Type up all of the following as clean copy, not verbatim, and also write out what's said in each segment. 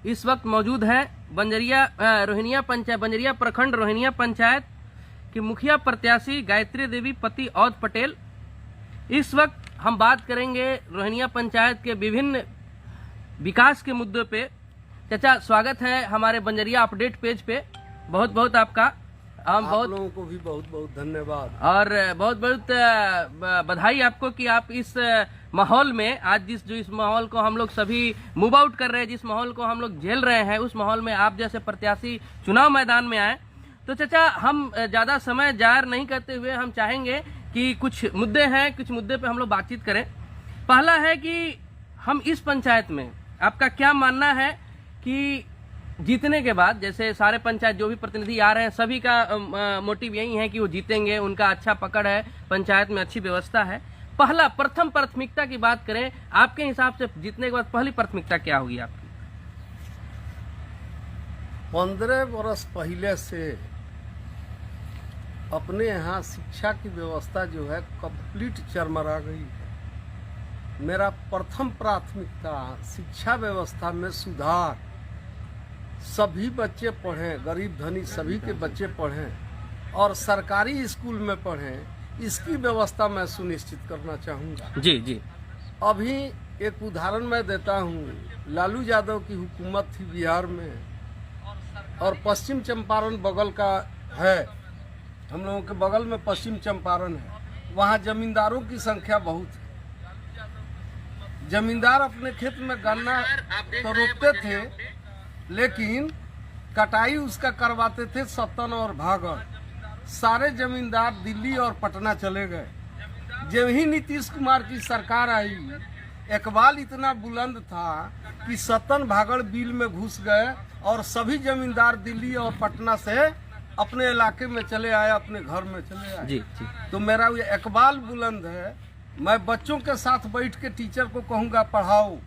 इस वक्त मौजूद हैं रोहिणिया पंचायत, बंजरिया प्रखंड रोहिणिया पंचायत की मुखिया प्रत्याशी गायत्री देवी पति औद पटेल। इस वक्त हम बात करेंगे रोहिणिया पंचायत के विभिन्न विकास के मुद्दों पे। चाचा, स्वागत है हमारे बंजरिया अपडेट पेज पे। बहुत बहुत आपका आप लोगों को भी बहुत बहुत धन्यवाद और बहुत बहुत बधाई आपको कि आप इस माहौल में आज इस माहौल को हम लोग सभी मूव आउट कर रहे हैं, जिस माहौल को हम लोग झेल रहे हैं, उस माहौल में आप जैसे प्रत्याशी चुनाव मैदान में आए। तो चाचा, हम ज्यादा समय जाहिर नहीं करते हुए हम चाहेंगे कि कुछ मुद्दे हैं, कुछ मुद्दे पे हम लोग बातचीत करें। पहला है कि हम इस पंचायत में आपका क्या मानना है कि जीतने के बाद, जैसे सारे पंचायत जो भी प्रतिनिधि आ रहे हैं सभी का मोटिव यही है कि वो जीतेंगे, उनका अच्छा पकड़ है, पंचायत में अच्छी व्यवस्था है। प्रथम प्राथमिकता की बात करें, आपके हिसाब से जीतने के बाद पहली प्राथमिकता क्या होगी आपकी? 15 वर्ष पहले से अपने यहाँ शिक्षा की व्यवस्था जो है कंप्लीट चरमरा गई है। मेरा प्रथम प्राथमिकता शिक्षा व्यवस्था में सुधार, सभी बच्चे पढ़ें, गरीब धनी सभी के बच्चे पढ़ें और सरकारी स्कूल में पढ़ें, इसकी व्यवस्था मैं सुनिश्चित करना चाहूँगा। जी जी। अभी एक उदाहरण मैं देता हूँ। लालू यादव की हुकूमत थी बिहार में और पश्चिम चंपारण बगल का है, हम लोगों के बगल में पश्चिम चंपारण है। वहाँ जमींदारों की संख्या बहुत है। जमींदार अपने खेत में गन्ना तो रोपते थे, लेकिन कटाई उसका करवाते थे सत्तन और भागल। सारे जमींदार दिल्ली और पटना चले गए। जब ही नीतीश कुमार की सरकार आई, इकबाल इतना बुलंद था कि सत्तन भागल बिल में घुस गए और सभी जमींदार दिल्ली और पटना से अपने इलाके में चले आए, अपने घर में चले आए। जी जी। तो मेरा ये इकबाल बुलंद है। मैं बच्चों के साथ बैठ के टीचर को कहूँगा पढ़ाओ,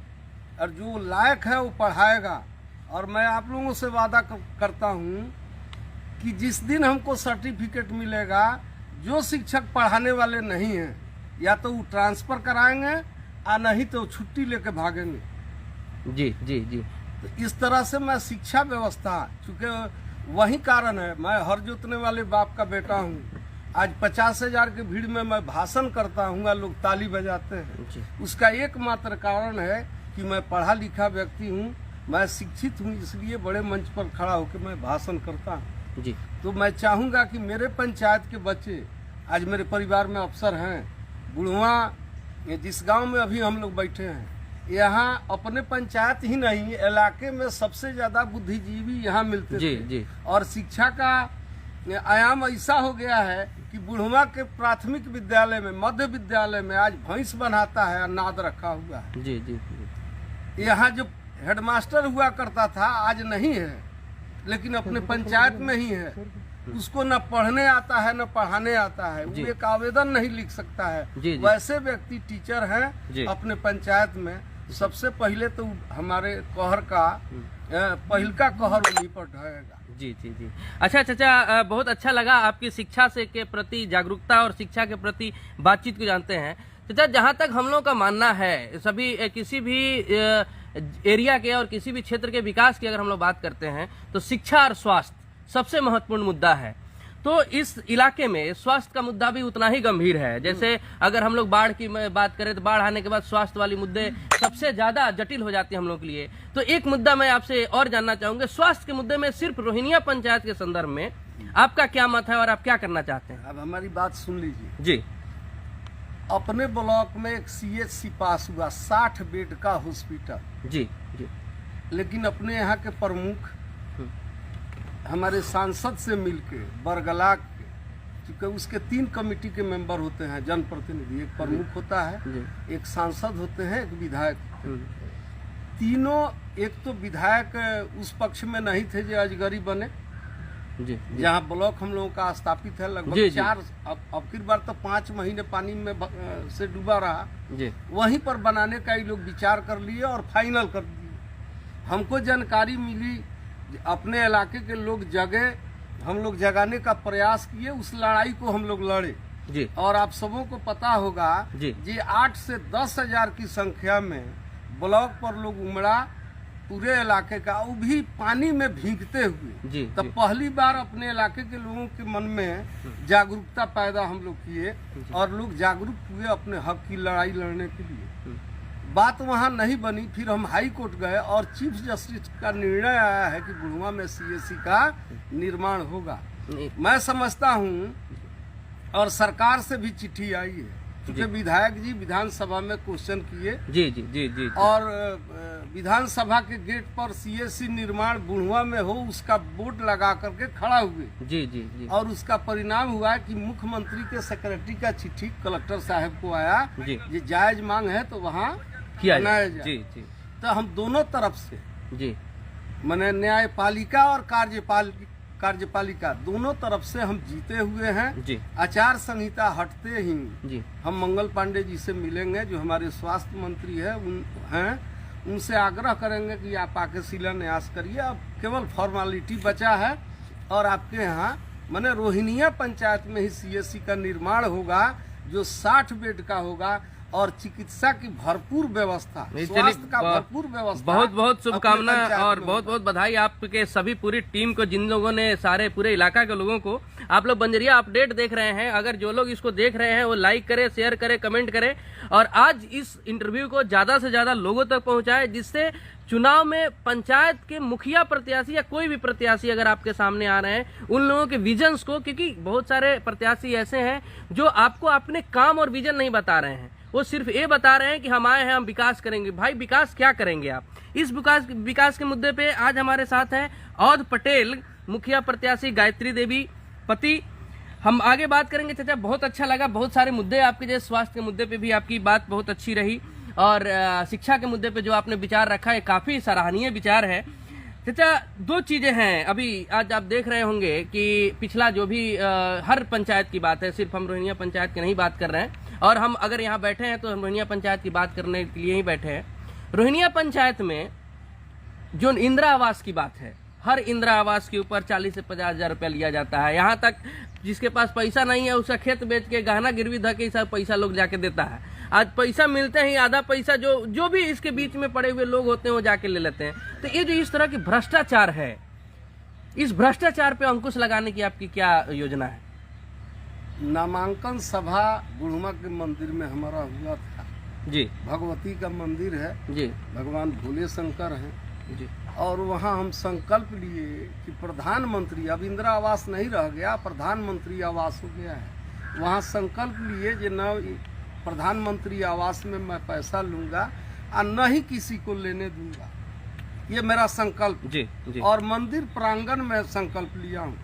और जो लायक है वो पढ़ाएगा। और मैं आप लोगों से वादा करता हूँ कि जिस दिन हमको सर्टिफिकेट मिलेगा, जो शिक्षक पढ़ाने वाले नहीं हैं या तो वो ट्रांसफ़र कराएंगे या नहीं तो छुट्टी लेके भागेंगे। जी जी जी। तो इस तरह से मैं शिक्षा व्यवस्था, चूँकि वही कारण है, मैं हर जोतने वाले बाप का बेटा हूँ। आज 50,000 की भीड़ में मैं भाषण करता हूँ, लोग ताली बजाते हैं। उसका एकमात्र कारण है कि मैं पढ़ा लिखा व्यक्ति हूँ, मैं शिक्षित हूँ, इसलिए बड़े मंच पर खड़ा होकर मैं भाषण करता हूँ। जी। तो मैं चाहूँगा कि मेरे पंचायत के बच्चे, आज मेरे परिवार में अफसर हैं, बुढ़वा जिस गांव में अभी हम लोग बैठे हैं, यहाँ अपने पंचायत ही नहीं इलाके में सबसे ज़्यादा बुद्धिजीवी यहाँ मिलते जी, थे। जी। और शिक्षा का आयाम ऐसा हो गया है कि बुढ़वा के प्राथमिक विद्यालय में, मध्य विद्यालय में आज भैंस बनाता है, नाद रखा हुआ है। जी जी जी। यहाँ जो हेडमास्टर हुआ करता था आज नहीं है, लेकिन अपने पंचायत में ही है। उसको न पढ़ने आता है न पढ़ाने आता है, वो एक आवेदन नहीं लिख सकता है। जी, जी। वैसे व्यक्ति टीचर हैं अपने पंचायत में। सबसे पहले तो हमारे कहर का पहिलका कहर उन्हीं पर ढहेगा। जी जी जी। अच्छा चाचा, बहुत अच्छा लगा आपकी शिक्षा से के प्रति जागरूकता और शिक्षा के प्रति बातचीत को जानते हैं। चाचा, जहाँ तक हम लोग का मानना है, सभी किसी भी एरिया के और किसी भी क्षेत्र के विकास की अगर हम लोग बात करते हैं तो शिक्षा और स्वास्थ्य सबसे महत्वपूर्ण मुद्दा है। तो इस इलाके में स्वास्थ्य का मुद्दा भी उतना ही गंभीर है। जैसे अगर हम लोग बाढ़ की बात करें तो बाढ़ आने के बाद स्वास्थ्य वाली मुद्दे सबसे ज्यादा जटिल हो जाती है हम लोग के लिए। तो एक मुद्दा मैं आपसे और जानना चाहूंगा, स्वास्थ्य के मुद्दे में सिर्फ रोहिणिया पंचायत के संदर्भ में आपका क्या मत है और आप क्या करना चाहते हैं? अब हमारी बात सुन लीजिए जी। अपने ब्लॉक में एक CHC पास हुआ, 60 बेड का हॉस्पिटल। जी जी। लेकिन अपने यहाँ के प्रमुख हमारे सांसद से मिलके बरगला के, क्योंकि उसके 3 कमेटी के मेंबर होते हैं, जनप्रतिनिधि, एक प्रमुख होता है, एक सांसद होते हैं, एक विधायक। तीनों, एक तो विधायक उस पक्ष में नहीं थे जो अजगरी बने, जहाँ ब्लॉक हम लोगों का स्थापित है लगभग 4, अब की बार तो 5 महीने पानी में से डूबा रहा। वहीं पर बनाने का ये लोग विचार कर लिए और फाइनल कर दिए। हमको जानकारी मिली, अपने इलाके के लोग जगे, हम लोग जगाने का प्रयास किए, उस लड़ाई को हम लोग लड़े। और आप सबों को पता होगा जी 8 से 10 हजार की संख्या में ब्लॉक पर लोग उमड़ा, पूरे इलाके का, वो भी पानी में भीगते हुए। जी, तब जी। पहली बार अपने इलाके के लोगों के मन में जागरूकता पैदा हम लोग किए और लोग जागरूक हुए अपने हक की लड़ाई लड़ने के लिए। बात वहाँ नहीं बनी, फिर हम हाई कोर्ट गए और चीफ जस्टिस का निर्णय आया है कि बुढ़वा में सीएससी का निर्माण होगा। मैं समझता हूँ और सरकार से भी चिट्ठी आई है, क्योंकि विधायक जी विधानसभा में क्वेश्चन किए जी जी जी जी और विधानसभा के गेट पर सीएससी निर्माण बुढ़वा में हो उसका बोर्ड लगा करके खड़ा हुए। जी जी जी और उसका परिणाम हुआ कि मुख्यमंत्री के सेक्रेटरी का चिट्ठी कलेक्टर साहब को आया, जी। ये जायज मांग है तो वहाँ किया बनाया जाए। जाए। जी जी तो हम दोनों तरफ से जी माने न्यायपालिका और कार्यपालिका दोनों तरफ से हम जीते हुए हैं। जी आचार संहिता हटते ही जी हम मंगल पांडे जी से मिलेंगे, जो हमारे स्वास्थ्य मंत्री हैं, उनसे आग्रह करेंगे कि आप आके शिलान्यास करिए। अब केवल फॉर्मेलिटी बचा है और आपके यहाँ माने रोहिणिया पंचायत में ही सीएससी का निर्माण होगा, जो 60 बेड का होगा और चिकित्सा की भरपूर व्यवस्था, स्वास्थ्य का भरपूर व्यवस्था। बहुत बहुत शुभकामना अपने पंचायत और में बहुत बहुत बधाई आपके सभी पूरी टीम को, जिन लोगों ने सारे पूरे इलाका के लोगों को। आप लोग बंजरिया अपडेट देख रहे हैं, अगर जो लोग इसको देख रहे हैं वो लाइक करें, शेयर करें, कमेंट करें और आज इस इंटरव्यू को ज्यादा से ज्यादा लोगों तक पहुंचाएं, जिससे चुनाव में पंचायत के मुखिया प्रत्याशी या कोई भी प्रत्याशी अगर आपके सामने आ रहे हैं, उन लोगों के विजन्स को, क्योंकि बहुत सारे प्रत्याशी ऐसे हैं जो आपको अपने काम और विजन नहीं बता रहे हैं, वो सिर्फ ये बता रहे हैं कि हम आए हैं, हम विकास करेंगे। भाई विकास क्या करेंगे आप? इस विकास के मुद्दे पे आज हमारे साथ हैं औध पटेल, मुखिया प्रत्याशी गायत्री देवी पति। हम आगे बात करेंगे। चाचा बहुत अच्छा लगा, बहुत सारे मुद्दे आपके, जैसे स्वास्थ्य के मुद्दे पे भी आपकी बात बहुत अच्छी रही और शिक्षा के मुद्दे पे जो आपने विचार रखा है काफी सराहनीय विचार है। चाचा दो चीजें हैं, अभी आज आप देख रहे होंगे कि पिछला जो भी हर पंचायत की बात है, सिर्फ हम रोहिणिया पंचायत की नहीं बात कर रहे हैं और हम अगर यहाँ बैठे हैं तो हम रोहिणिया पंचायत की बात करने के लिए ही बैठे हैं। रोहिणिया पंचायत में जो इंदिरा आवास की बात है, हर इंदिरा आवास के ऊपर 40 से 50 हजार रुपया लिया जाता है। यहाँ तक जिसके पास पैसा नहीं है उसका खेत बेच के गहना गिरवी धर के सब पैसा लोग जाके देता है। आज पैसा मिलते ही आधा पैसा जो भी इसके बीच में पड़े हुए लोग होते हैं वो जाके ले लेते हैं। तो ये जो इस तरह की भ्रष्टाचार है, इस भ्रष्टाचार पे अंकुश लगाने की आपकी क्या योजना है? नामांकन सभा बुढ़वा के मंदिर में हमारा हुआ था जी। भगवती का मंदिर है जी। भगवान भोले शंकर हैं जी। और वहाँ हम संकल्प लिए कि प्रधानमंत्री, अब इंदिरा आवास नहीं रह गया, प्रधानमंत्री आवास हो गया है। वहाँ संकल्प लिए कि न प्रधानमंत्री आवास में मैं पैसा लूंगा और न ही किसी को लेने दूंगा, ये मेरा संकल्प। जी। जी। और मंदिर प्रांगण में संकल्प लिया हूँ,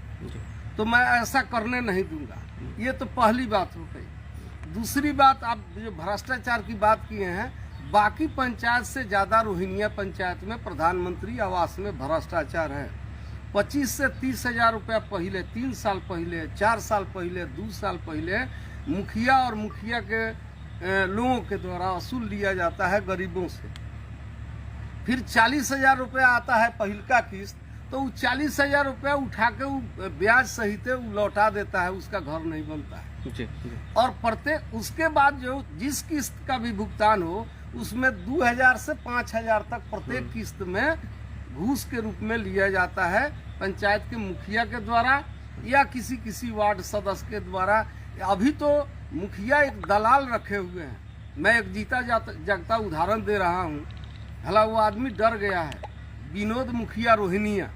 तो मैं ऐसा करने नहीं दूंगा। ये तो पहली बात हो गई। दूसरी बात, आप जो भ्रष्टाचार की बात किए हैं, बाकी पंचायत से ज़्यादा रोहिणिया पंचायत में प्रधानमंत्री आवास में भ्रष्टाचार है। 25 से 30 हजार रुपया पहले, 3 साल पहले, 4 साल पहले, 2 साल पहले मुखिया और मुखिया के लोगों के द्वारा वसूल लिया जाता है गरीबों से। फिर 40 हजार रुपया आता है पहिलका किस्त, तो वो 40 हजार रुपया उठा के वो ब्याज सहित वो लौटा देता है, उसका घर नहीं बनता है। जी। और प्रत्येक उसके बाद जो जिस किस्त का भी भुगतान हो उसमें 2000 से 5000 तक प्रत्येक किस्त में घूस के रूप में लिया जाता है, पंचायत के मुखिया के द्वारा या किसी वार्ड सदस्य के द्वारा। अभी तो मुखिया एक दलाल रखे हुए हैं। मैं एक जीता जागता उदाहरण दे रहा हूँ। भला वो आदमी डर गया है, विनोद मुखिया रोहिणिया,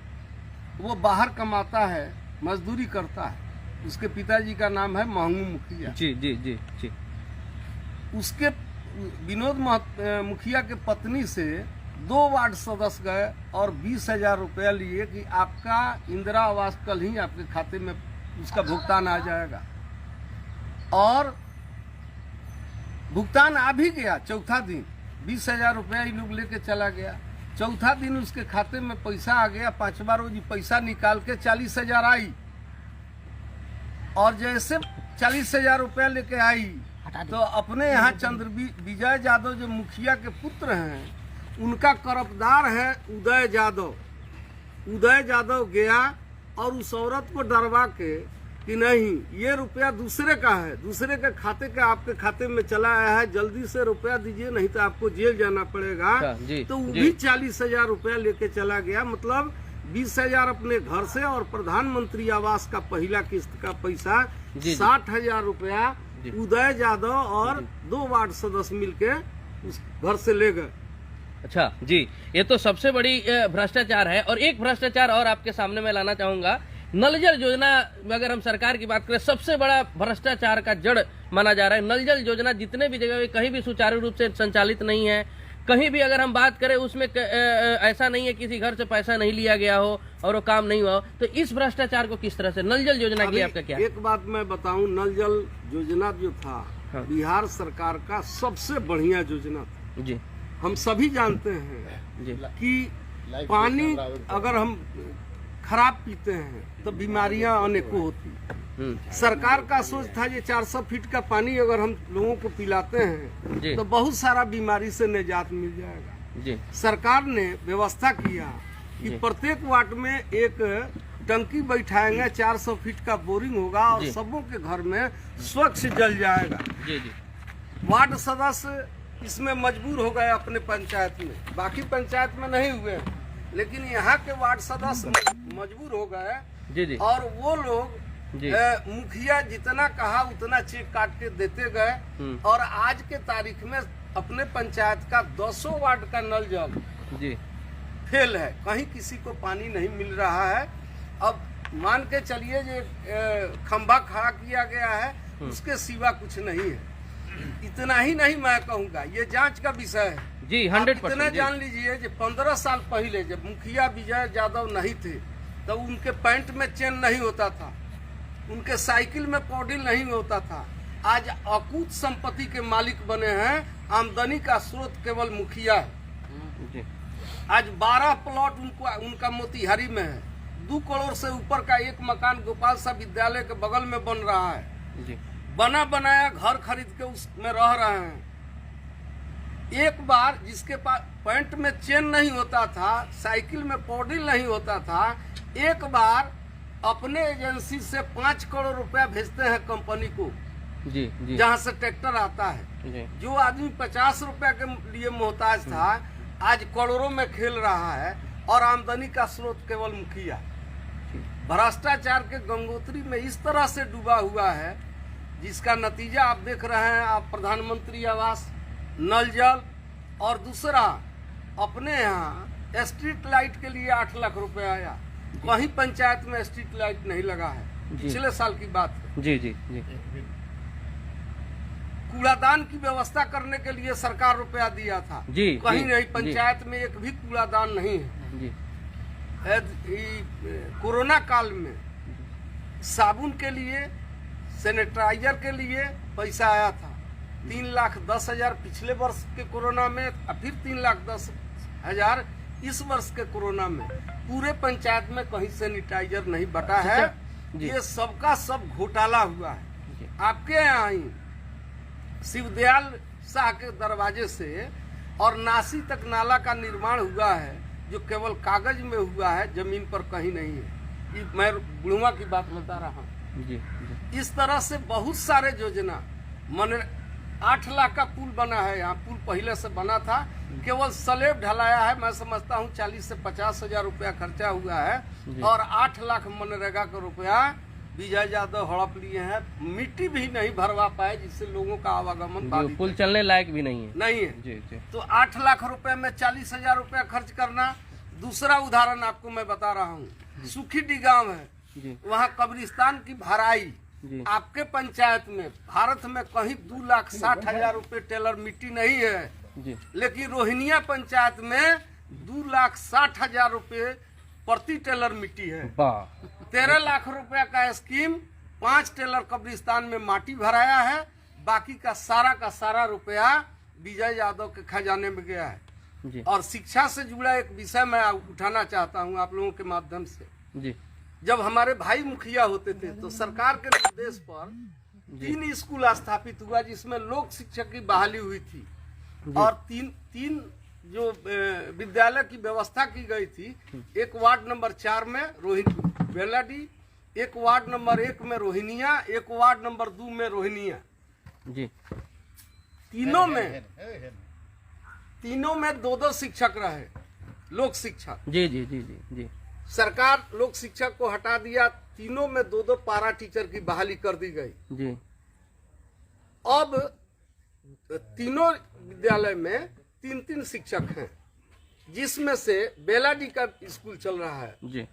वो बाहर कमाता है, मजदूरी करता है। उसके पिताजी का नाम है महंगू मुखिया। जी। जी। जी। जी। उसके विनोद मुखिया के पत्नी से 2 वार्ड सदस्य गए और 20 हजार रुपया लिए कि आपका इंदिरा आवास कल ही आपके खाते में उसका भुगतान आ जाएगा। और भुगतान आ भी गया। चौथा दिन 20 हजार रुपया ये लोग लेके चला गया। चौथा दिन उसके खाते में पैसा आ गया। 5वां रोज पैसा निकाल के 40 हजार आई, और जैसे 40 हजार रुपया लेके आई तो अपने यहाँ विजय यादव जो मुखिया के पुत्र हैं, उनका कर्जदार है उदय यादव। उदय यादव गया और उस औरत को डरवा के कि नहीं ये रुपया दूसरे का है, दूसरे के खाते का आपके खाते में चला आया है, जल्दी से रुपया दीजिए नहीं तो आपको जेल जाना पड़ेगा। तो वो भी 40,000 रुपया लेके चला गया। मतलब 20,000 अपने घर से और प्रधानमंत्री आवास का पहला किस्त का पैसा 60,000 रुपया उदय यादव और 2 वार्ड सदस्य मिलके उस घर से ले गए। अच्छा जी, ये तो सबसे बड़ी भ्रष्टाचार है। और एक भ्रष्टाचार और आपके सामने मैं लाना चाहूंगा, नल जल योजना। अगर हम सरकार की बात करें, सबसे बड़ा भ्रष्टाचार का जड़ माना जा रहा है नल जल योजना। जितने भी जगह कहीं भी सुचारू रूप से संचालित नहीं है। कहीं भी अगर हम बात करें उसमें ऐसा नहीं है किसी घर से पैसा नहीं लिया गया हो और वो काम नहीं हुआ हो। तो इस भ्रष्टाचार को किस तरह से, नल जल योजना की आपका क्या? एक बात मैं बताऊं, नल जल योजना जो था बिहार सरकार का सबसे बढ़िया योजना था जी। हम सभी जानते हैं जी कि पानी अगर हम खराब पीते हैं तो बीमारियां अनेकों होती। सरकार का सोच था ये 400 फीट का पानी अगर हम लोगों को पिलाते हैं तो बहुत सारा बीमारी से निजात मिल जाएगा जी। सरकार ने व्यवस्था किया कि प्रत्येक वार्ड में एक टंकी बैठाएंगे, 400 फीट का बोरिंग होगा और सबों के घर में स्वच्छ जल जाएगा जी। वार्ड सदस्य इसमें मजबूर हो गए अपने पंचायत में, बाकी पंचायत में नहीं हुए, लेकिन यहाँ के वार्ड सदस्य मजबूर हो गए और वो लोग मुखिया जितना कहा उतना चेक काट के देते गए। और आज के तारीख में अपने पंचायत का 200 वार्ड का नल जल फेल है, कहीं किसी को पानी नहीं मिल रहा है। अब मान के चलिए जो खंभा खड़ा किया गया है उसके सिवा कुछ नहीं है। इतना ही नहीं मैं कहूँगा, ये जांच का विषय है जी। 100% इतना जान लीजिए कि 15 साल पहले जब मुखिया विजय यादव नहीं थे तब उनके पैंट में चेन नहीं होता था, उनके साइकिल में पौडिल नहीं होता था। आज अकूत संपत्ति के मालिक बने हैं, आमदनी का स्रोत केवल मुखिया है। आज 12 प्लॉट उनका मोतिहारी में है। 2 करोड़ से ऊपर का एक मकान गोपाल साहब विद्यालय के बगल में बन रहा है जी। बना बनाया घर खरीद के उसमें रह रहे हैं। एक बार जिसके पास पैंट में चेन नहीं होता था, साइकिल में पौडिल नहीं होता था, एक बार अपने एजेंसी से 5 करोड़ रुपया भेजते हैं कंपनी को जी, जहाँ से ट्रैक्टर आता है जी। जो आदमी 50 रुपया के लिए मोहताज था आज करोड़ों में खेल रहा है और आमदनी का स्रोत केवल मुखिया। भ्रष्टाचार के गंगोत्री में इस तरह से डूबा हुआ है जिसका नतीजा आप देख रहे हैं। आप प्रधानमंत्री आवास, नल जल और दूसरा अपने यहाँ स्ट्रीट लाइट के लिए 8 लाख रुपया आया, कहीं पंचायत में स्ट्रीट लाइट नहीं लगा है, पिछले साल की बात है जी। कूड़ादान की व्यवस्था करने के लिए सरकार रुपया दिया था जी, कहीं नहीं, पंचायत में एक भी कूड़ादान नहीं है जी। कोरोना काल में साबुन के लिए, सैनिटाइजर के लिए पैसा आया था 3,10,000 पिछले वर्ष के कोरोना में, फिर 3,10,000 इस वर्ष के कोरोना में। पूरे पंचायत में कहीं सैनिटाइजर नहीं बटा है। ये सबका सब घोटाला हुआ है। आपके यहाँ ही शिवदयाल शाह के दरवाजे से और नासी तक नाला का निर्माण हुआ है जो केवल कागज में हुआ है, जमीन पर कहीं नहीं है। ये मैं बुढ़वा की बात बता रहा हूँ जी। इस तरह से बहुत सारे योजना, 8 लाख का पुल बना है यहाँ, पुल पहले से बना था, केवल स्लेब ढलाया है। मैं समझता हूँ 40 से 50 हजार रुपया खर्चा हुआ है और 8 लाख मनरेगा का रुपया विजय यादव हड़प लिए हैं। मिट्टी भी नहीं भरवा पाए जिससे लोगों का आवागमन बाधित, पुल चलने लायक भी नहीं है जी। तो 8 लाख रुपए में 40,000 रुपया खर्च करना। दूसरा उदाहरण आपको मैं बता रहा हूँ, सुखीडी गांव है, वहाँ कब्रिस्तान की भराई आपके पंचायत में, भारत में कहीं 2,60,000 रुपए टेलर मिट्टी नहीं है जी। लेकिन रोहिणिया पंचायत में 2,60,000 रुपए प्रति टेलर मिट्टी है। 13 लाख रुपया का स्कीम, 5 टेलर कब्रिस्तान में माटी भराया है, बाकी का सारा रुपया विजय यादव के खजाने में गया है जी। और शिक्षा से जुड़ा एक विषय मैं उठाना चाहता हूं आप लोगों के माध्यम से जी। जब हमारे भाई मुखिया होते थे तो सरकार के निर्देश पर 3 स्कूल स्थापित हुआ जिसमें लोक शिक्षक की बहाली हुई थी और तीन जो विद्यालय की व्यवस्था की गई थी। एक वार्ड नंबर 4 में रोहिणी बेलाडी, एक वार्ड नंबर 1 में रोहिणिया, एक वार्ड नंबर 2 में रोहिणिया। जी। तीनों में 2-2 शिक्षक रहे, लोक शिक्षक। जी जी जी जी जी। सरकार लोक शिक्षक को हटा दिया, तीनों में 2-2 पारा टीचर की बहाली कर दी गई। जी। अब तीनों विद्यालय में 3-3 शिक्षक हैं, जिसमें से बेलाडी का स्कूल चल रहा है। जी।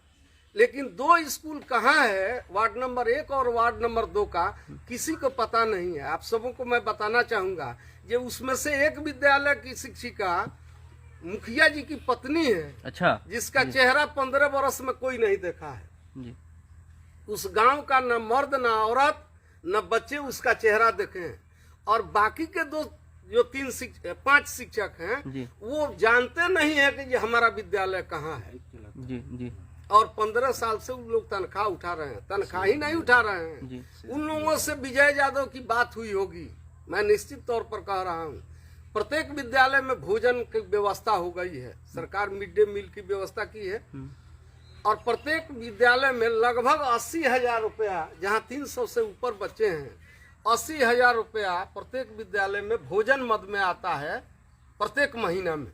लेकिन 2 स्कूल कहाँ है, वार्ड नंबर 1 और वार्ड नंबर 2 का किसी को पता नहीं है। आप सबों को मैं बताना चाहूंगा कि उसमें से एक विद्यालय की शिक्षिका मुखिया जी की पत्नी है। अच्छा। जिसका चेहरा 15 वर्ष में कोई नहीं देखा है। जी। उस गांव का न मर्द न औरत न बच्चे उसका चेहरा देखे हैं। और बाकी के जो 5 शिक्षक हैं वो जानते नहीं है कि ये हमारा विद्यालय कहाँ है। जी जी। और 15 साल से उन लोग तनख्वाह उठा रहे हैं, तनख्वाह ही नहीं उठा रहे हैं। उन लोगों से विजय यादव की बात हुई होगी, मैं निश्चित तौर पर कह रहा हूँ। प्रत्येक विद्यालय में भोजन की व्यवस्था हो गई है, सरकार मिड डे मील की व्यवस्था की है। और प्रत्येक विद्यालय में लगभग 80,000 रुपया, जहाँ 300 से ऊपर बच्चे हैं, 80,000 रुपया प्रत्येक विद्यालय में भोजन मद में आता है प्रत्येक महीना में।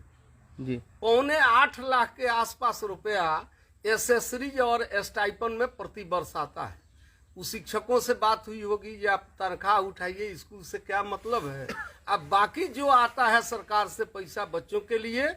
जी। 7.25 लाख के आसपास रुपया एसेसरीज और स्टाइपन में प्रति वर्ष आता है। उस शिक्षकों से बात हुई होगी, ये आप तनख्वाह उठाइए, स्कूल से क्या मतलब है। अब बाकी जो आता है सरकार से पैसा बच्चों के लिए,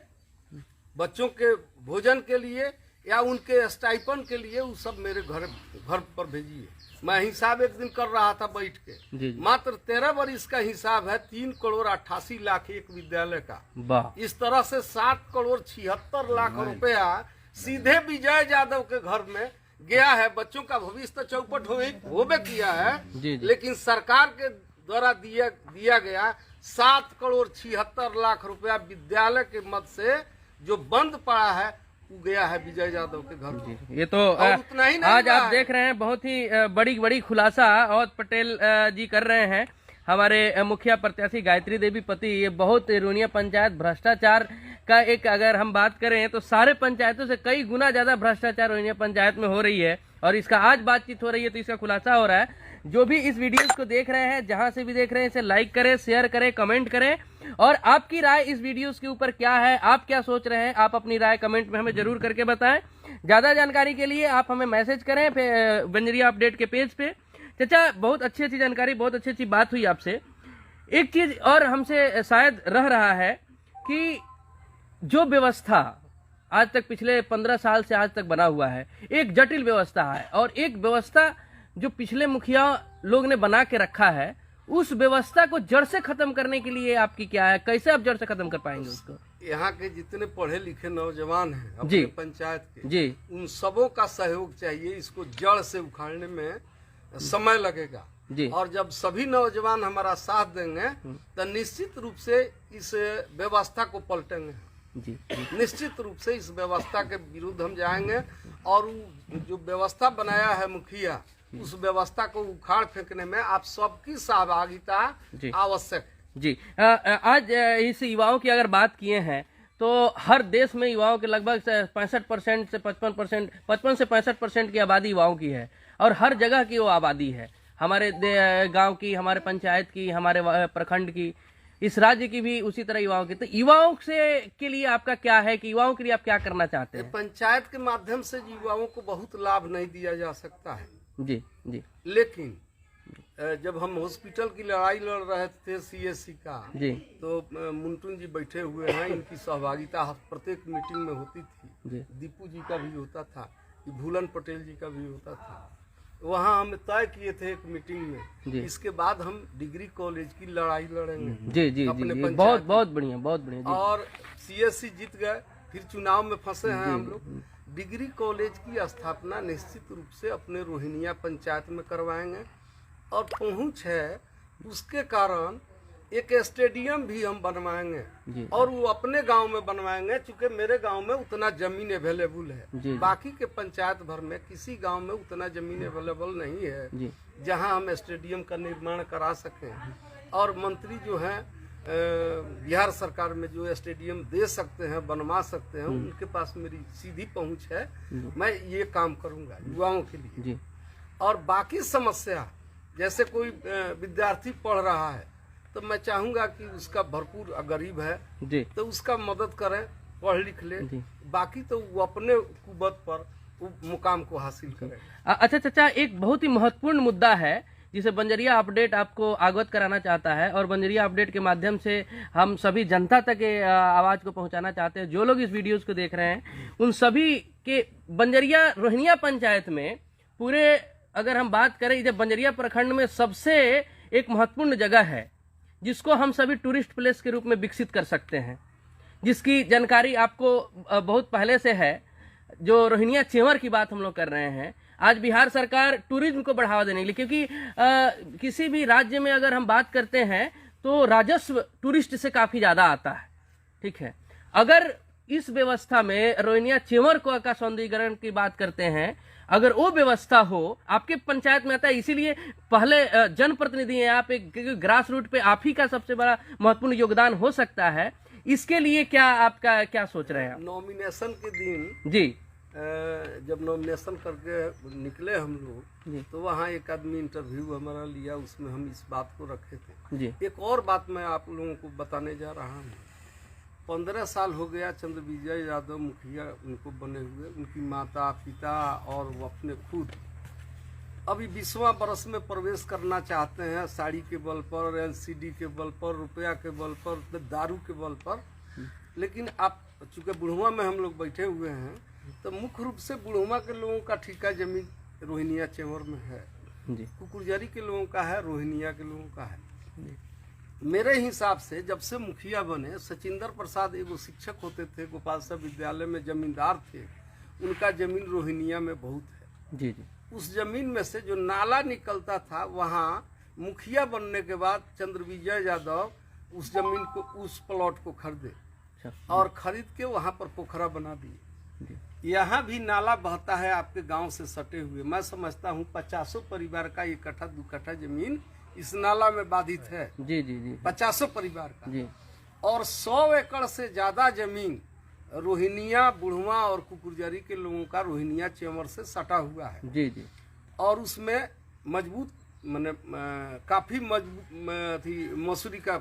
बच्चों के भोजन के लिए या उनके स्टाइपन के लिए, वो सब मेरे घर पर भेजिए। मैं हिसाब एक दिन कर रहा था बैठ के, मात्र 13 वर्ष का हिसाब है 3,88,00,000 एक विद्यालय का। इस तरह से 7,76,00,000 रुपया सीधे विजय यादव के घर में गया है। बच्चों का भविष्य तो चौपट होबे किया है, लेकिन सरकार के द्वारा दिया गया 7,76,00,000 रुपया विद्यालय के मद से जो बंद पड़ा है वो गया है विजय यादव के घर में। ये तो उतना ही नहीं। आज आप देख रहे हैं बहुत ही बड़ी खुलासा और पटेल जी कर रहे हैं, हमारे मुखिया प्रत्याशी गायत्री देवी पति। ये बहुत रोनिया पंचायत भ्रष्टाचार का एक, अगर हम बात करें तो सारे पंचायतों से कई गुना ज्यादा भ्रष्टाचार रोनिया पंचायत में हो रही है, और इसका आज बातचीत हो रही है तो इसका खुलासा हो रहा है। जो भी इस वीडियोस को देख रहे हैं, जहां से भी देख रहे हैं, इसे लाइक करें, शेयर करें, कमेंट करें, और आपकी राय इस वीडियोस के ऊपर क्या है, आप क्या सोच रहे हैं, आप अपनी राय कमेंट में हमें जरूर करके बताएं। ज्यादा जानकारी के लिए आप हमें मैसेज करें बंजरिया अपडेट के पेज पे। चाचा, बहुत अच्छी जानकारी, बहुत अच्छी बात हुई आपसे। एक चीज और हमसे शायद रह रहा है कि जो व्यवस्था आज तक पिछले 15 साल से आज तक बना हुआ है, एक जटिल व्यवस्था है, और एक व्यवस्था जो पिछले मुखिया लोग ने बना के रखा है, उस व्यवस्था को जड़ से खत्म करने के लिए आपकी क्या है, कैसे आप जड़ से खत्म कर पाएंगे उसको? यहाँ के जितने पढ़े लिखे नौजवान हैं अपने पंचायत के, उन सबों का सहयोग चाहिए। इसको जड़ से उखाड़ने में समय लगेगा, और जब सभी नौजवान हमारा साथ देंगे तो निश्चित रूप से इस व्यवस्था को पलटेंगे। निश्चित रूप से इस व्यवस्था के विरुद्ध हम जाएंगे, और जो व्यवस्था बनाया है मुखिया, उस व्यवस्था को उखाड़ फेंकने में आप सबकी सहभागिता आवश्यक है। जी। आज इस युवाओं की अगर बात किए हैं तो हर देश में युवाओं के लगभग 65% से 55%, 55 से 65% की आबादी युवाओं की है, और हर जगह की वो आबादी है, हमारे गांव की, हमारे पंचायत की, हमारे प्रखंड की, इस राज्य की भी उसी तरह युवाओं की। तो युवाओं से के लिए आपका क्या है कि युवाओं के लिए आप क्या करना चाहते हैं? पंचायत के माध्यम से युवाओं को बहुत लाभ नहीं दिया जा सकता है। जी जी। लेकिन जब हम हॉस्पिटल की लड़ाई लड़ रहे थे CSC का, जी, तो मुंटुन जी बैठे हुए हैं, इनकी सहभागिता प्रत्येक मीटिंग में होती थी। दीपू जी का भी होता था, भूलन पटेल जी का भी होता था। वहाँ हम तय किए थे एक मीटिंग में, इसके बाद हम डिग्री कॉलेज की लड़ाई लड़ेंगे। जी जी जी, बहुत बहुत बढ़िया, बहुत बढ़िया। और CSC जीत गए, फिर चुनाव में फंसे हैं हम लोग। डिग्री कॉलेज की स्थापना निश्चित रूप से अपने रोहिणिया पंचायत में करवाएंगे, और पहुंच है उसके कारण एक स्टेडियम भी हम बनवाएंगे, और वो अपने गांव में बनवाएंगे, क्योंकि मेरे गांव में उतना जमीन अवेलेबल है। बाकी के पंचायत भर में किसी गांव में उतना जमीन अवेलेबल नहीं है जहां हम स्टेडियम का निर्माण करा सकें। और मंत्री जो हैं बिहार सरकार में जो स्टेडियम दे सकते हैं, बनवा सकते हैं, उनके पास मेरी सीधी पहुंच है। मैं ये काम करूंगा युवाओं के लिए। और बाकी समस्या जैसे कोई विद्यार्थी पढ़ रहा है तो मैं चाहूंगा कि उसका भरपूर गरीब है जी तो उसका मदद करें, पढ़ लिख ले, बाकी तो वो अपने कुवत पर वो मुकाम को हासिल करें। अच्छा चाचा, एक बहुत ही महत्वपूर्ण मुद्दा है जिसे बंजरिया अपडेट आपको अवगत कराना चाहता है और बंजरिया अपडेट के माध्यम से हम सभी जनता तक ये आवाज को पहुंचाना चाहते हैं। जो लोग इस वीडियोस को देख रहे हैं उन सभी के बंजरिया रोहिनिया पंचायत में पूरे अगर हम बात करें, जब बंजरिया प्रखंड में सबसे एक महत्वपूर्ण जगह है जिसको हम सभी टूरिस्ट प्लेस के रूप में विकसित कर सकते हैं, जिसकी जानकारी आपको बहुत पहले से है। जो रोहिनिया चेवर की बात हम लोग कर रहे हैं, आज बिहार सरकार टूरिज्म को बढ़ावा देने के लिए, क्योंकि किसी भी राज्य में अगर हम बात करते हैं तो राजस्व टूरिस्ट से काफी ज्यादा आता है, ठीक है। अगर इस व्यवस्था में रोहिनिया चेवर का सौंदर्यीकरण की बात करते हैं, अगर वो व्यवस्था हो आपके पंचायत में आता है, इसीलिए पहले जनप्रतिनिधि हैं आप, एक ग्रास रूट पे आप ही का सबसे बड़ा महत्वपूर्ण योगदान हो सकता है। इसके लिए क्या आपका क्या सोच रहे हैं? नॉमिनेशन के दिन जी जब नॉमिनेशन करके निकले हम लोग तो वहाँ एक आदमी इंटरव्यू हमारा लिया, उसमें हम इस बात को रखे थे जी। एक और बात मैं आप लोगों को बताने जा रहा हूँ। 15 साल हो गया चंद्रविजय यादव मुखिया उनको बने हुए, उनकी माता पिता और वो अपने खुद अभी 20वां बरस में प्रवेश करना चाहते हैं, साड़ी के बल पर, एनसीडी के बल पर, रुपया के बल पर, दारू के बल पर। लेकिन आप चूंकि बुढ़वा में हम लोग बैठे हुए हैं तो मुख्य रूप से बुढ़वा के लोगों का ठेका जमीन रोहिनिया चेवर में है, कुकुरजारी के लोगों का है, रोहिनिया के लोगों का है। मेरे हिसाब से जब से मुखिया बने, सचिंदर प्रसाद एगो शिक्षक होते थे, गोपाल साहब विद्यालय में जमींदार थे, उनका जमीन रोहिनिया में बहुत है जी जी। उस जमीन में से जो नाला निकलता था, वहाँ मुखिया बनने के बाद चंद्रविजय यादव उस जमीन को, उस प्लॉट को खरीदे और खरीद के वहाँ पर पोखरा बना दिए। यहाँ भी नाला बहता है आपके गांव से सटे हुए। मैं समझता हूँ 50 परिवार का 1 कट्ठा 2 कट्ठा जमीन इस नाला में बाधित है। जी जी जी। 50 परिवार का जी। और 100 एकड़ से ज्यादा जमीन रोहिनिया, बुढ़वा और कुकुरजारी के लोगों का रोहिनिया चेवर से सटा हुआ है। जी जी। और उसमें मजबूत माने काफी मजबूत मसूरी का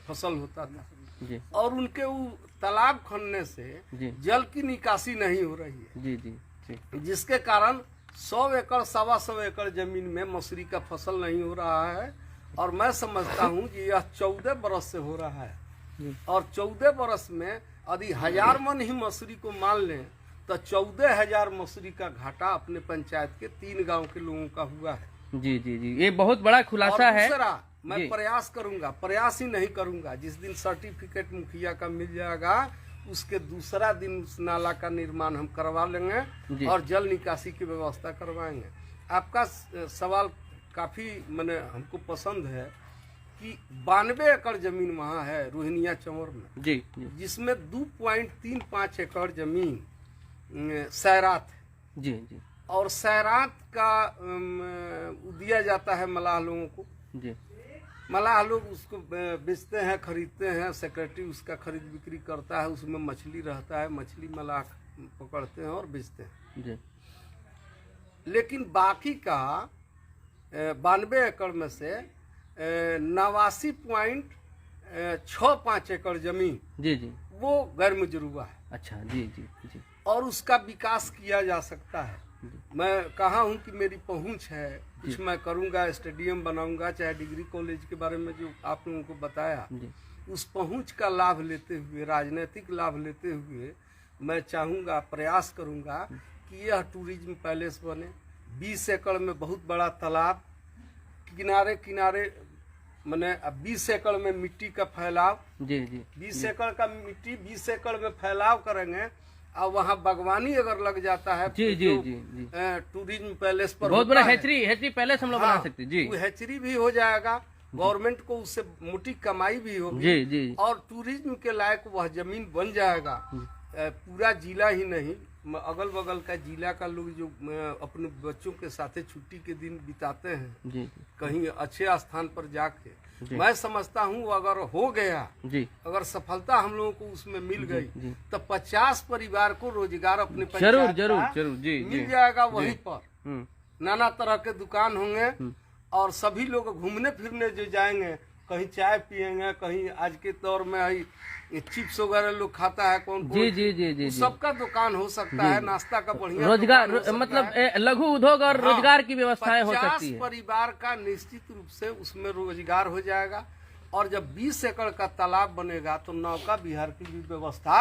फसल होता था जी। और उनके वो तालाब खनने से जल की निकासी नहीं हो रही है जी जी जी। जिसके कारण 100 एकड़ 125 एकड़ जमीन में मसूरी का फसल नहीं हो रहा है। और मैं समझता हूँ कि यह 14 बरस से हो रहा है और 14 बरस में यदि 1000 मन ही मसूरी को मान लें तो 14,000 मसूरी का घाटा अपने पंचायत के 3 गांव के लोगों का हुआ है। जी जी जी, ये बहुत बड़ा खुलासा है। मैं प्रयास करूंगा, प्रयास ही नहीं करूंगा, जिस दिन सर्टिफिकेट मुखिया का मिल जाएगा उसके दूसरा दिन उस नाला का निर्माण हम करवा लेंगे और जल निकासी की व्यवस्था करवाएंगे। आपका सवाल काफी मैंने हमको पसंद है कि 92 एकड़ जमीन वहाँ है रोहिनिया चेवर में जी, जिसमें 2.35 एकड़ जमीन सैरात है जी जी। और सैरात का दिया जाता है मलाह लोगों को जी। मलाह लोग उसको बेचते हैं, खरीदते हैं, सेक्रेटरी उसका खरीद बिक्री करता है, उसमें मछली रहता है, मछली मलाह पकड़ते हैं और बेचते हैं जी। लेकिन बाकी का 92 एकड़ में से 89.65 एकड़ जमीन जी जी वो गैर मजरूबा है। अच्छा जी जी जी। और उसका विकास किया जा सकता है। मैं कहा हूँ कि मेरी पहुँच है, कुछ मैं करूँगा, स्टेडियम बनाऊंगा, चाहे डिग्री कॉलेज के बारे में जो आप लोगों को बताया, उस पहुँच का लाभ लेते हुए, राजनीतिक लाभ लेते हुए मैं चाहूँगा, प्रयास करूँगा कि यह टूरिज्म पैलेस बने। 20 एकड़ में बहुत बड़ा तालाब, किनारे किनारे मैंने 20 एकड़ में मिट्टी का फैलाव, जी जी। 20 एकड़ का मिट्टी 20 एकड़ में फैलाव करेंगे और वहाँ बागवानी अगर लग जाता है जी जी जी जी। टूरिज्म पैलेस पर बहुत बड़ा हैचरी पैलेस हम लोग बना सकते हैं जी। वो हैचरी भी हो जाएगा, गवर्नमेंट को उससे मोटी कमाई भी होगी जी जी। और टूरिज्म के लायक वह जमीन बन जाएगा। पूरा जिला ही नहीं, अगल बगल का जिला का लोग जो अपने बच्चों के साथ छुट्टी के दिन बिताते हैं जी, कहीं अच्छे स्थान पर जाके, मैं समझता हूँ अगर हो गया जी, अगर सफलता हम लोगों को उसमें मिल गई तो 50 परिवार को रोजगार अपने जरूर जरूर जरूर जी मिल जाएगा वहीं पर। नाना तरह के दुकान होंगे और सभी लोग घूमने फिरने जो जाएंगे, कहीं चाय पियेंगे, कहीं आज के दौर में ये चिप्स वगैरह लोग खाता है, कौन जी जी जी जी सबका दुकान हो सकता है, नाश्ता का बढ़िया रोजगार दुकान हो मतलब सकता है। लघु उद्योग और रोजगार की व्यवस्थाएं हो 50 सकती है। परिवार का निश्चित रूप से उसमें रोजगार हो जाएगा। और जब 20 एकड़ का तालाब बनेगा तो नौका विहार की भी व्यवस्था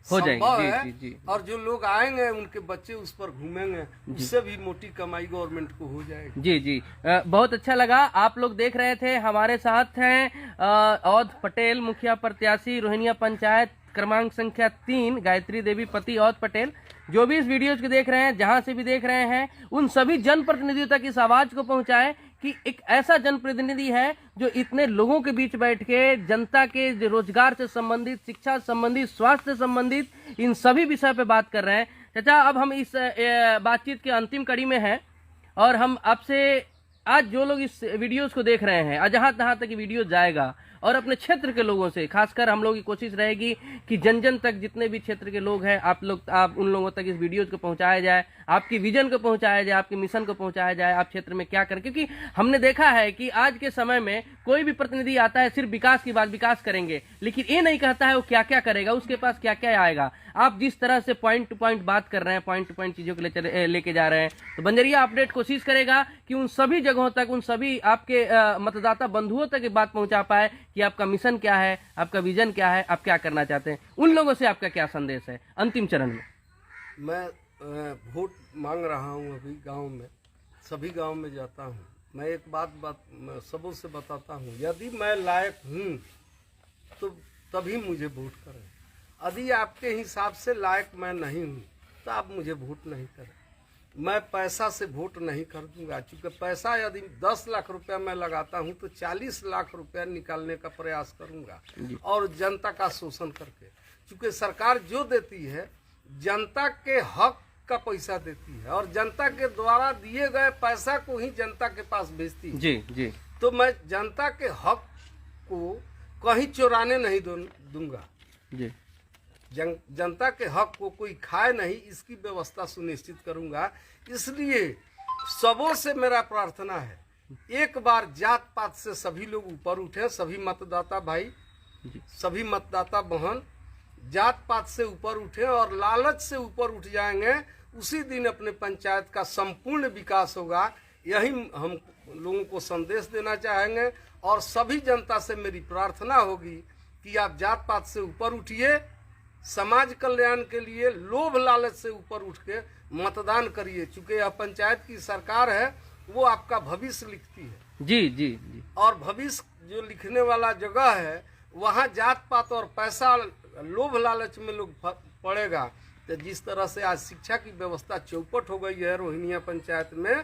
हो जाएगी। संभव जी, है। जी, जी। और जो लोग आएंगे उनके बच्चे उस पर घूमेंगे, उससे भी मोटी कमाई गवर्नमेंट को हो जाएगी। जी जी बहुत अच्छा लगा। आप लोग देख रहे थे, हमारे साथ हैं औध पटेल, मुखिया प्रत्याशी रोहिणिया पंचायत क्रमांक संख्या 3 गायत्री देवी पति औध पटेल। जो भी इस वीडियो को देख रहे हैं, जहां से भी देख रहे हैं, उन सभी जनप्रतिनिधियों तक इस आवाज को पहुंचाएं कि एक ऐसा जनप्रतिनिधि है जो इतने लोगों के बीच बैठ के जनता के रोजगार से संबंधित, शिक्षा से संबंधित, स्वास्थ्य से संबंधित इन सभी विषय पे बात कर रहे हैं। चाचा, अब हम इस बातचीत के अंतिम कड़ी में हैं और हम आपसे आज जो लोग इस वीडियोस को देख रहे हैं, जहां तहां तक वीडियो जाएगा और अपने क्षेत्र के लोगों से, खासकर हम लोग की कोशिश रहेगी कि जन जन तक जितने भी क्षेत्र के लोग हैं, आप उन लोगों तक इस वीडियोस को पहुंचाया जाए, आपकी विजन को पहुंचाया जाए, आपके मिशन को पहुंचाया जाए, आप क्षेत्र में क्या करें। क्योंकि हमने देखा है कि आज के समय में कोई भी प्रतिनिधि आता है, सिर्फ विकास की बात, विकास करेंगे, लेकिन ये नहीं कहता है वो क्या क्या करेगा, उसके पास क्या क्या आएगा। आप जिस तरह से पॉइंट टू पॉइंट बात कर रहे हैं, पॉइंट टू पॉइंट चीजों को लेके जा रहे हैं, तो बंजरिया अपडेट कोशिश करेगा कि उन सभी जगहों तक, उन सभी आपके मतदाता बंधुओं तक ये बात पहुंचा पाए कि आपका मिशन क्या है, आपका विजन क्या है, आप क्या करना चाहते हैं। उन लोगों से आपका क्या संदेश है अंतिम चरण में? मैं वोट मांग रहा हूँ अभी गांव में, सभी गांव में जाता हूँ। मैं एक बात सबों से बताता हूँ, यदि मैं लायक हूँ तो तभी मुझे वोट करें। यदि आपके हिसाब से लायक मैं नहीं हूँ तो आप मुझे वोट नहीं करें। मैं पैसा से वोट नहीं कर दूंगा, क्योंकि पैसा यदि 10 लाख रुपया मैं लगाता हूं तो 40 लाख रुपया निकालने का प्रयास करूंगा, और जनता का शोषण करके। क्योंकि सरकार जो देती है जनता के हक का पैसा देती है, और जनता के द्वारा दिए गए पैसा को ही जनता के पास भेजती है। जी जी। तो मैं जनता के हक को कहीं चुराने नहीं दूंगा। जी। जनता के हक को कोई खाए नहीं, इसकी व्यवस्था सुनिश्चित करूंगा। इसलिए सबों से मेरा प्रार्थना है, एक बार जात पात से सभी लोग ऊपर उठे, सभी मतदाता भाई, सभी मतदाता बहन जात पात से ऊपर उठे और लालच से ऊपर उठ जाएंगे, उसी दिन अपने पंचायत का संपूर्ण विकास होगा। यही हम लोगों को संदेश देना चाहेंगे। और सभी जनता से मेरी प्रार्थना होगी कि आप जात पात से ऊपर उठिए, समाज कल्याण के लिए लोभ लालच से ऊपर उठ के मतदान करिए। चूंकि यह पंचायत की सरकार है, वो आपका भविष्य लिखती है। जी जी जी। और भविष्य जो लिखने वाला जगह है, वहाँ जात पात और पैसा, लोभ लालच में लोग पड़ेगा। तो जिस तरह से आज शिक्षा की व्यवस्था चौपट हो गई है रोहिणिया पंचायत में,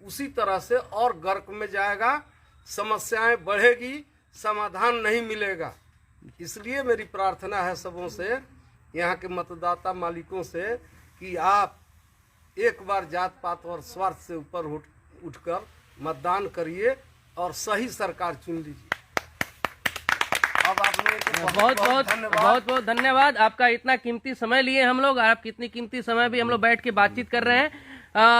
उसी तरह से और गर्क में जाएगा, समस्याएं बढ़ेगी, समाधान नहीं मिलेगा। इसलिए मेरी प्रार्थना है सबों से, यहाँ के मतदाता मालिकों से, कि आप एक बार जात पात और स्वार्थ से ऊपर उठकर मतदान करिए और सही सरकार चुन लीजिए। अब आप लोगों को बहुत बहुत धन्यवाद। आपका इतना कीमती समय लिए हम लोग, आप कितनी कीमती समय भी हम लोग बैठ के बातचीत कर रहे हैं।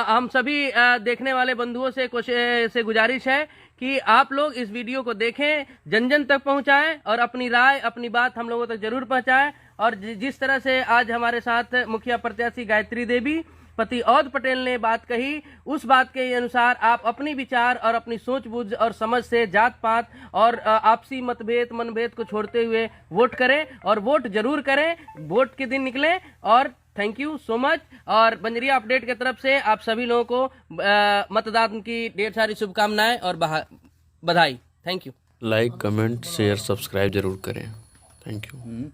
हम सभी देखने वाले बंधुओं से गुजारिश है कि आप लोग इस वीडियो को देखें, जन जन तक पहुंचाएं और अपनी राय, अपनी बात हम लोगों तक जरूर पहुंचाएं। और जिस तरह से आज हमारे साथ मुखिया प्रत्याशी गायत्री देवी पति औध पटेल ने बात कही, उस बात के अनुसार आप अपनी विचार और अपनी सोच बूझ और समझ से जात पात और आपसी मतभेद मनभेद को छोड़ते हुए वोट करें, और वोट जरूर करें। वोट के दिन निकलें। और थैंक यू सो मच। और बंजरिया अपडेट की तरफ से आप सभी लोगों को मतदान की ढेर सारी शुभकामनाएं और बधाई। Thank you. Like, comment, share, subscribe जरूर करें। Thank you.